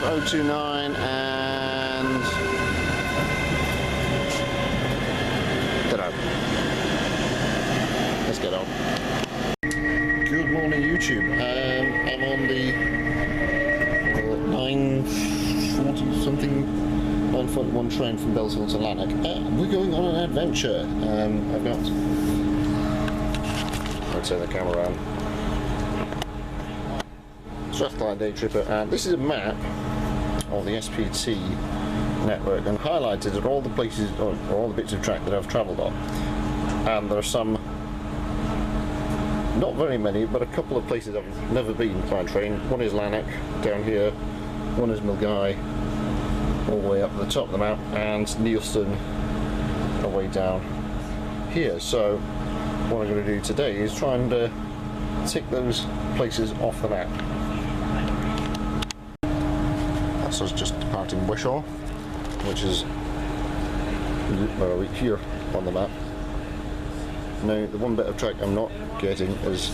029 and dunno. Let's get on. Good morning, YouTube. I'm on the 9:40 something 9:41 train from Belfield to Lanark. We're going on an adventure. I've got, I'll turn the camera around, Strathclyde Daytripper, and this is a map of the SPT network, and highlighted are all the places, or all the bits of track that I've travelled on. And there are some, not very many, but a couple of places I've never been by train. One is Lanark down here, one is Milngavie all the way up at the top of the map, and Neilston all the way down here. So what I'm going to do today is try and tick those places off the map. That's us just departing Wishaw, which is, where are we, here on the map. Now the one bit of track I'm not getting is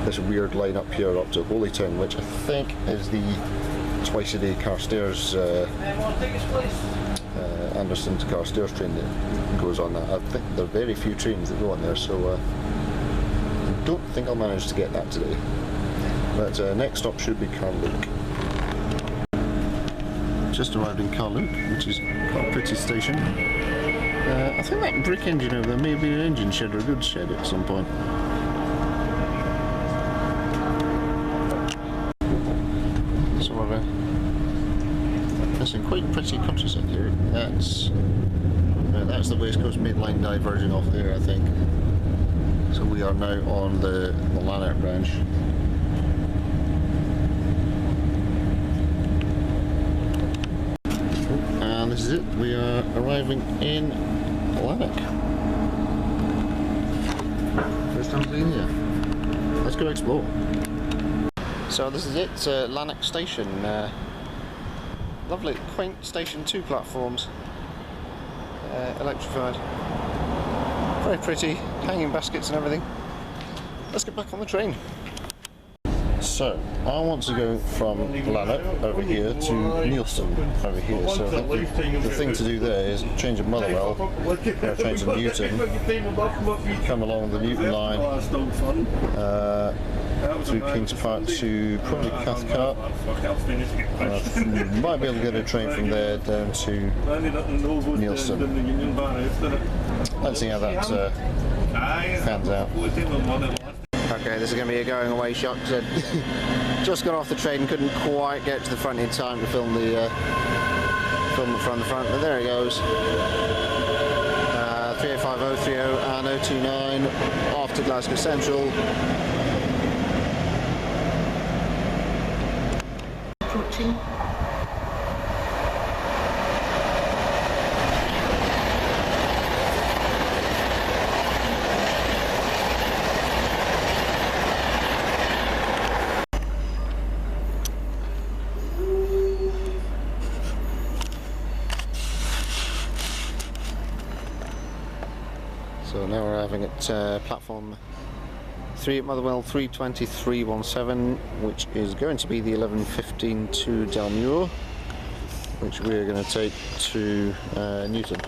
this weird line up here up to Westerton, which I think is the twice a day Carstairs, Anderson to Carstairs train that goes on that. I think there are very few trains that go on there, so I don't think I'll manage to get that today. But next stop should be Carluke. Just arrived in Carluke, which is quite a pretty station. I think that brick engine over there may be an engine shed or a goods shed at some point. There's some quite pretty countryside here. That's the West Coast Mainline diverging off there, I think. So we are now on the Lanark branch. And this is it. We are arriving in Lanark. First time being here. Let's go explore. So this is it, Lanark station. Lovely, quaint station, 2 platforms, electrified, very pretty, hanging baskets and everything. Let's get back on the train. So, I want to go from Lanark over here to Neilston over here, so I think the thing to do there is change at Motherwell, change to Newton, come along the Newton line, through Kings Park to probably Cathcart. Might be able to get a train from there down to Neilston. Let's see how that pans out. Okay, this is going to be a going away shot because I just got off the train and couldn't quite get to the front in time to film the from the front, but there it goes. 305, 030 and 029 off to Glasgow Central. Approaching. So now we're having it platform 3 at Motherwell, 32317, which is going to be the 1115 to Dalmuir, which we're going to take to Newton.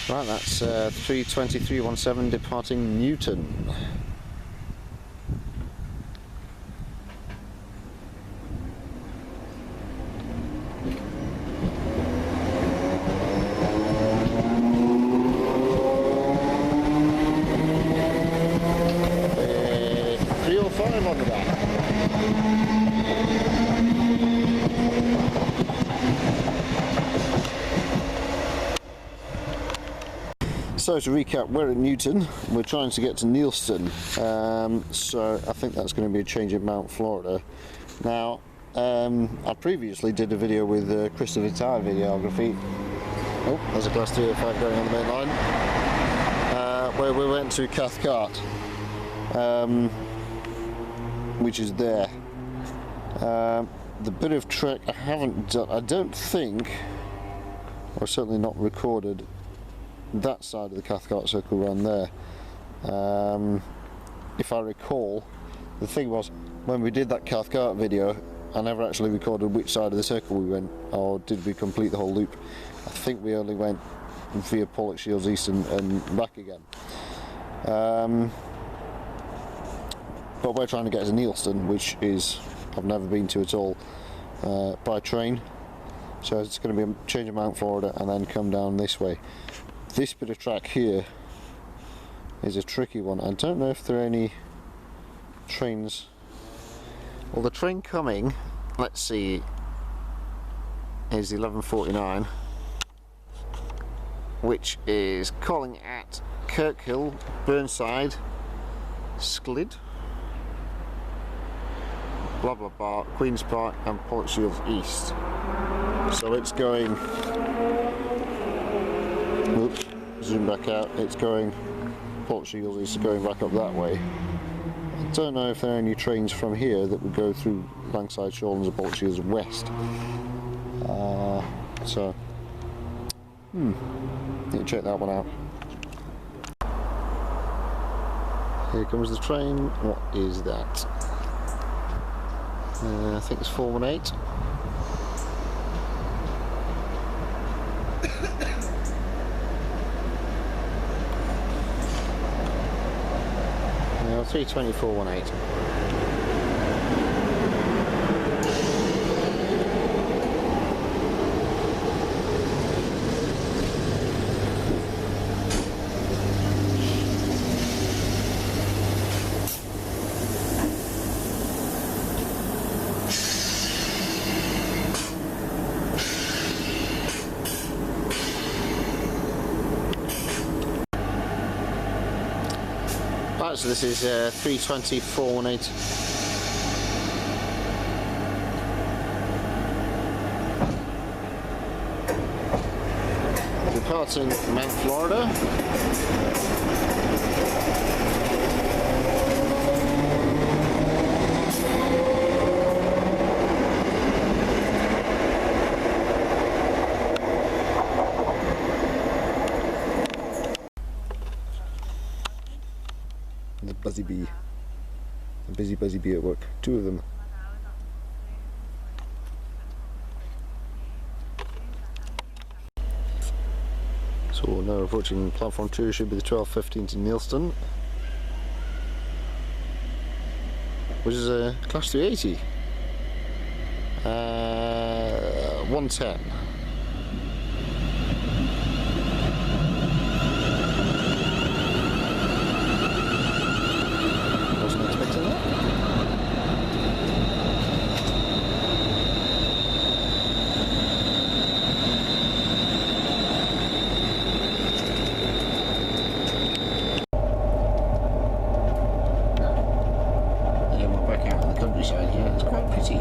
Right, that's 32317 departing Newton. On the back. So to recap, we're at Newton, we're trying to get to Neilston, so I think that's going to be a change in Mount Florida. Now, I previously did a video with Christopher Tire Videography. Oh, there's a Class 205 going on the main line, where we went to Cathcart. Which is there. The bit of trek I haven't done, I don't think, or certainly not recorded, that side of the Cathcart circle around there. If I recall, the thing was, when we did that Cathcart video, I never actually recorded which side of the circle we went, or did we complete the whole loop. I think we only went via Pollokshields East and back again. But we're trying to get to Neilston, which is, I've never been to at all, by train. So it's going to be a change of Mount Florida and then come down this way. This bit of track here is a tricky one. I don't know if there are any trains. Well, the train coming, let's see, is 11:49, which is calling at Kirkhill, Burnside, Sklid, blah blah blah, Queen's Park and Pollokshields East. So it's going, oops, zoom back out, it's going, Pollokshields East is going back up that way. I don't know if there are any trains from here that would go through Langside, Shawlands and Pollokshields West. Need to check that one out. Here comes the train. What is that? I think it's 418. No, 32418. So this is 32418. Departing Mount Florida. The buzzy bee, a busy bee at work, two of them. So now approaching platform 2, should be the 12:15 to Neilston, which is a class 380, 110. Countryside here, it's quite pretty.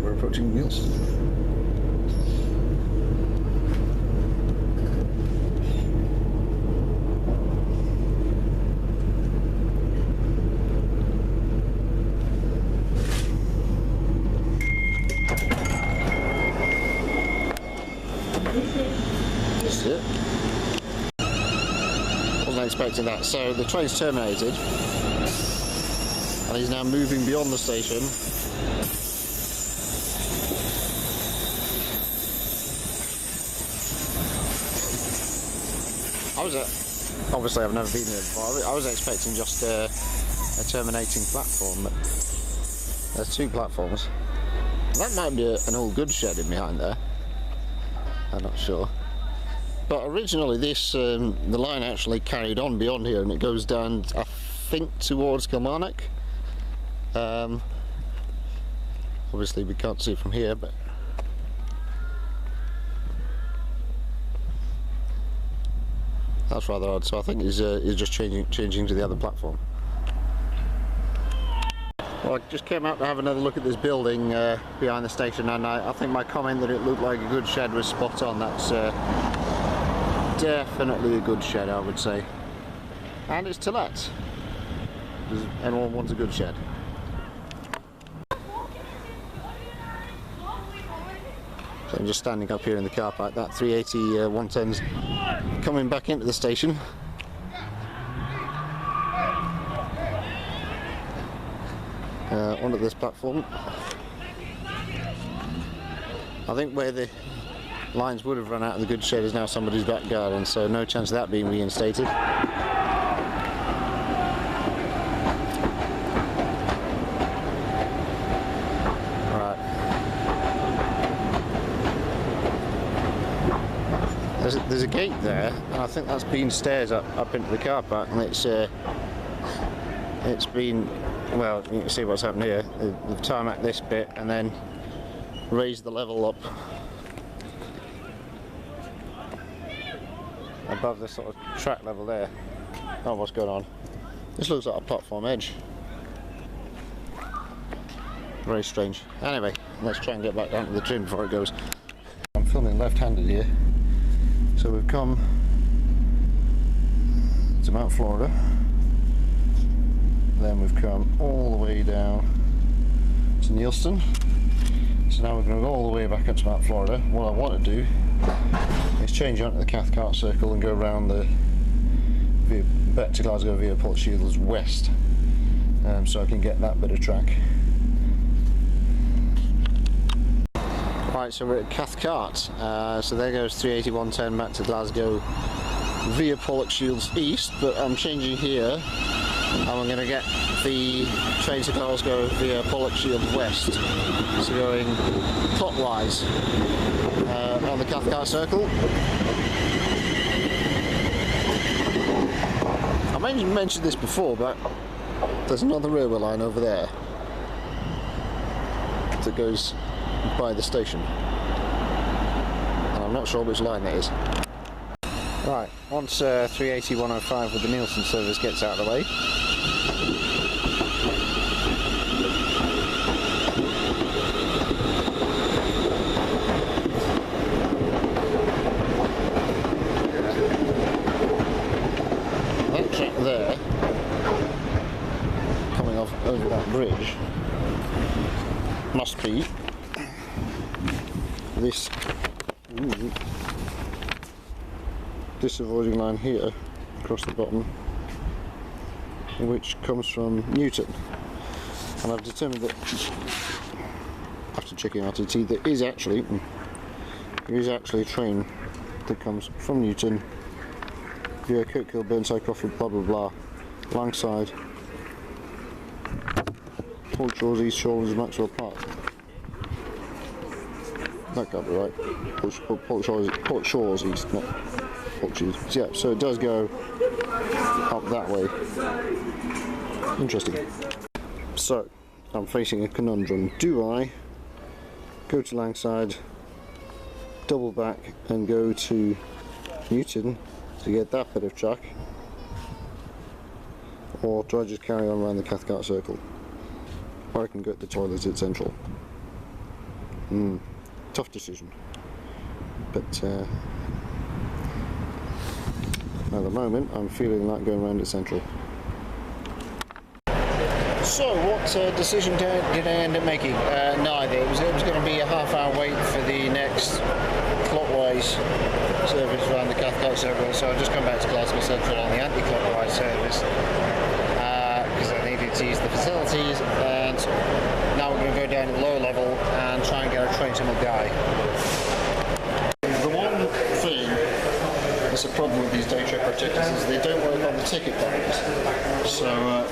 We're approaching Neilston. This is it. Wasn't expecting that. So the train's terminated and he's now moving beyond the station. Obviously I've never been there before. I was expecting just a terminating platform, but there's two platforms. That might be an old goods shed in behind there. I'm not sure. But originally this, the line actually carried on beyond here and it goes down, I think, towards Kilmarnock. Obviously we can't see from here, but That's rather odd. So I think he's just changing to the other platform. Well, I just came out to have another look at this building behind the station, and I think my comment that it looked like a good shed was spot on. That's definitely a good shed, I would say. And it's to let. Does anyone want a good shed? So I'm just standing up here in the car park. That 380 110's coming back into the station. Onto this platform. I think where the lines would have run out of the goods shed is now somebody's back garden, so no chance of that being reinstated. Right. There's a gate there, and I think that's been stairs up into the car park, and it's been, well, you can see what's happened here. They've tarmacked this bit and then raised the level up above the sort of track level there. Oh, what's going on? This looks like a platform edge. Very strange. Anyway, let's try and get back down to the trim before it goes. I'm filming left-handed here. So we've come to Mount Florida. Then we've come all the way down to Neilston. So now we're going to go all the way back up to Mount Florida. What I want to do is change onto the Cathcart circle and go around back to Glasgow via Port Shields west, so I can get that bit of track. Right, so we're at Cathcart. So there goes 380 110 back to Glasgow via Port Shields east, but I'm changing here. And we're going to get the train to Glasgow via Pollockshield West, so going clockwise on the Cathcart circle. I mentioned this before, but there's another railway line over there that goes by the station, and I'm not sure which line it is. Right, once 380 105 with the Neilston service gets out of the way, that track there, coming off over that bridge, must be this avoiding line here across the bottom, which comes from Newton, and I've determined that after checking RTT there is actually a train that comes from Newton via Kirkhill, Burnside, Crawford, blah blah blah, Langside, Port Shores, East Shores, Maxwell Park. That can't be right. Port Shores East, not Portuguese. Yeah, so it does go up that way. Interesting. So, I'm facing a conundrum. Do I go to Langside, double back and go to Newton to get that bit of track, or do I just carry on around the Cathcart circle? Or I can go to the toilet at Central. Tough decision. But at the moment I'm feeling like going around at Central. So what decision did I end up making? Neither. It was going to be a half-hour wait for the next clockwise service around the Cathcart circle, so I've just come back to Glasgow Central on the anti-clockwise service because I needed to use the facilities, and now we're going to go down to the lower level and try and get a train to Milngavie. The one thing that's a problem with these Daytripper tickets is they don't work on the ticket buttons. So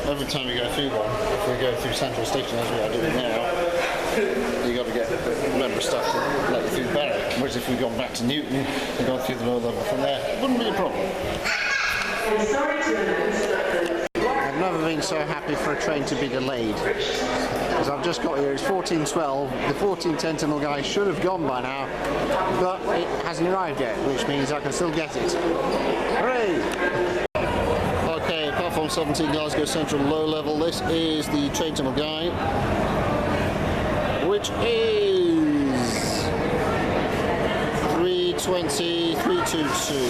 every time you go through one, if we go through Central Station as we are doing now, you got to get member stuff to let you through Berwick. Whereas if we'd gone back to Newton and gone through the lower level from there, it wouldn't be a problem. I've never been so happy for a train to be delayed. As I've just got here, it's 14:12. The 14:10 to Milngavie should have gone by now, but it hasn't arrived yet, which means I can still get it. Hooray! Okay, platform 17, Glasgow Central low level. This is the train to Milngavie, which is 3:20,322.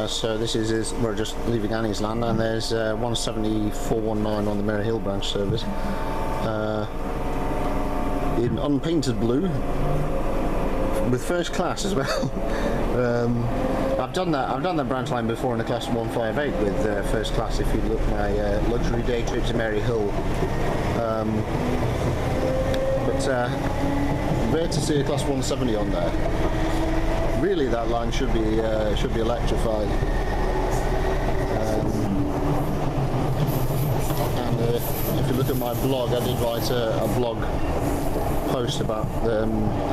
So this is we're just leaving Annie's Land, and there's 17419 on the Maryhill branch service in unpainted blue with first class as well. I've done that branch line before in a class 158 with first class. If you look at my luxury day trip to Maryhill, but rare to see a class 170 on there. Really, that line should be electrified. And if you look at my blog, I did write a blog post about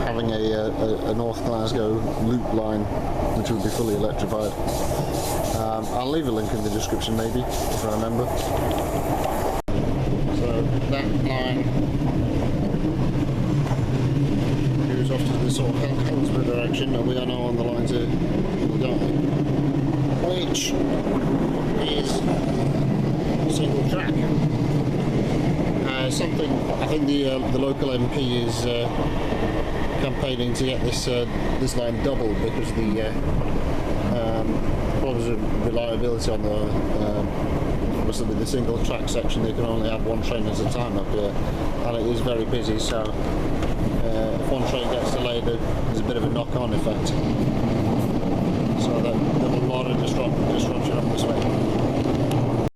having a North Glasgow loop line which would be fully electrified. I'll leave a link in the description maybe, if I remember. So that line off to the sort of Hillsborough direction, and we are now on the line to Milngavie, which is single track. Something I think the local MP is campaigning to get this line doubled because the problems of reliability on the obviously with the single track section. They can only have one train at a time up here, and it is very busy. So. If one train gets delayed, there's a bit of a knock-on effect. So there's a lot of disruption up this way.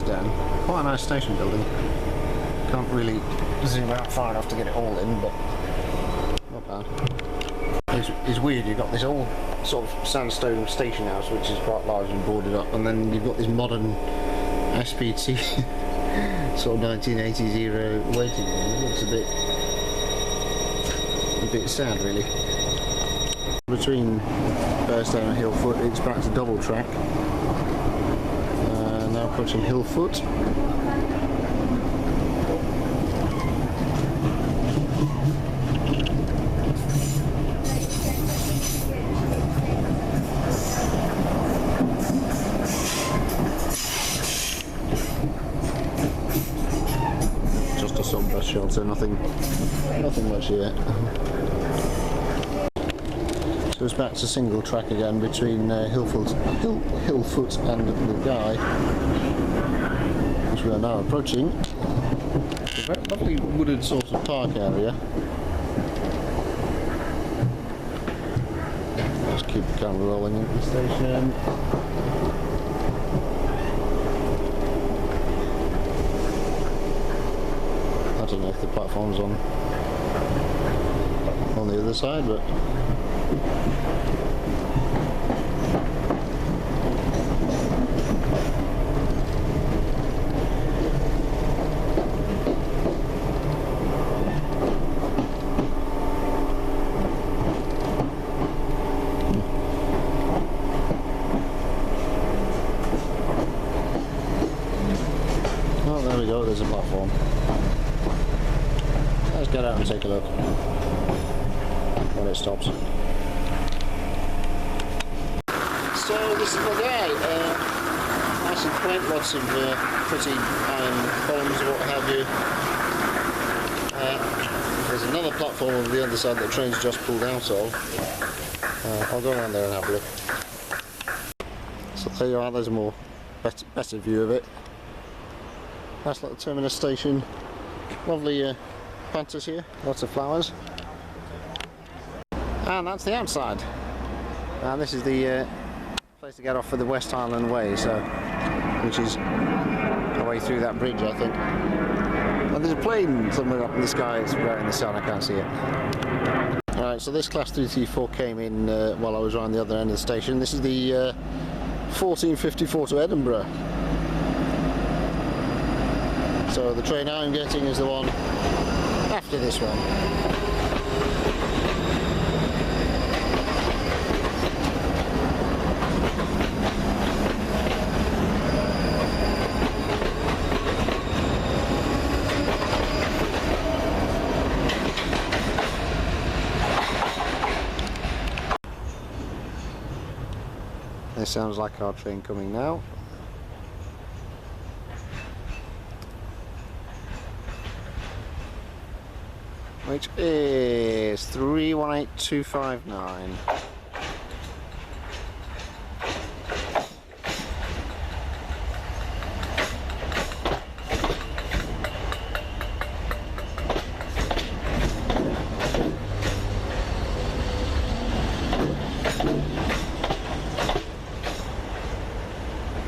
Down. Quite a nice station building. Can't really zoom out far enough to get it all in, but not bad. It's weird, you've got this old sort of sandstone station house which is quite large and boarded up, and then you've got this modern SPT sort of 1980s era waiting room. It looks a bit sad, really. Between Bearstown and Hillfoot, it's back to double track. Now approaching Hillfoot. Just a sun-bus shelter, nothing much yet. So it's back to single track again between Hillfoot and Milngavie, which we are now approaching. It's a very lovely wooded sort of park area. Just keep the camera rolling into the station. I don't know if the platform's on the other side, but oh, there we go, there's a platform. Let's get out and take a look when it stops. So this is Milngavie, nice and quaint, lots of pretty iron columns and what have you. There's another platform on the other side that the train's just pulled out of. I'll go around there and have a look. So there you are, there's a more better view of it. Nice little terminus station, lovely planters here, lots of flowers. And that's the outside. And this is the place to get off for the West Highland Way, so which is away through that bridge, I think. And there's a plane somewhere up in the sky. It's right in the sun. I can't see it. Alright, so this class 334 came in while I was around the other end of the station. This is the 1454 to Edinburgh. So the train I'm getting is the one after this one. Sounds like our train coming now. Which is 318259.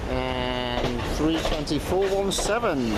And 32417.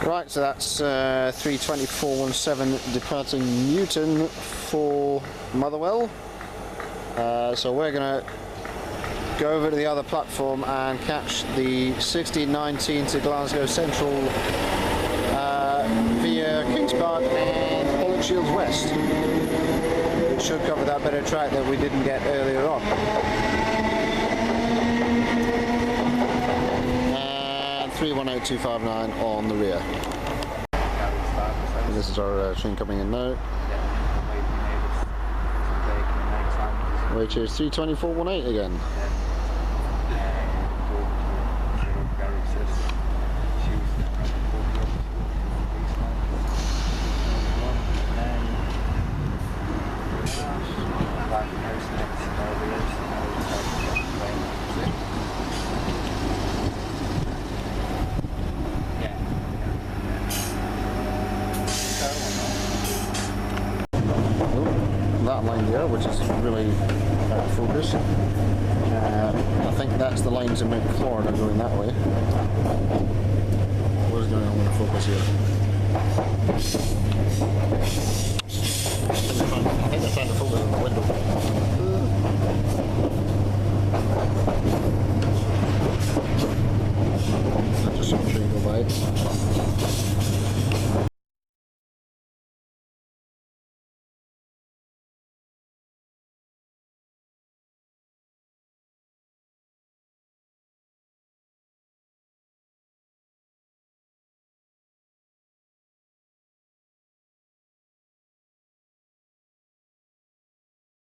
Right, so that's 32417 departing Newton for Motherwell. So we're going to go over to the other platform and catch the 1619 to Glasgow Central via Kings Park and Pollock Shields West. It should cover that bit of track that we didn't get earlier on. 318259 on the rear. And this is our train coming in now, which is 32418 again. That line there, which is really out of focus. I think that's the lines in Mount Florida going that way. What is going on with the focus here?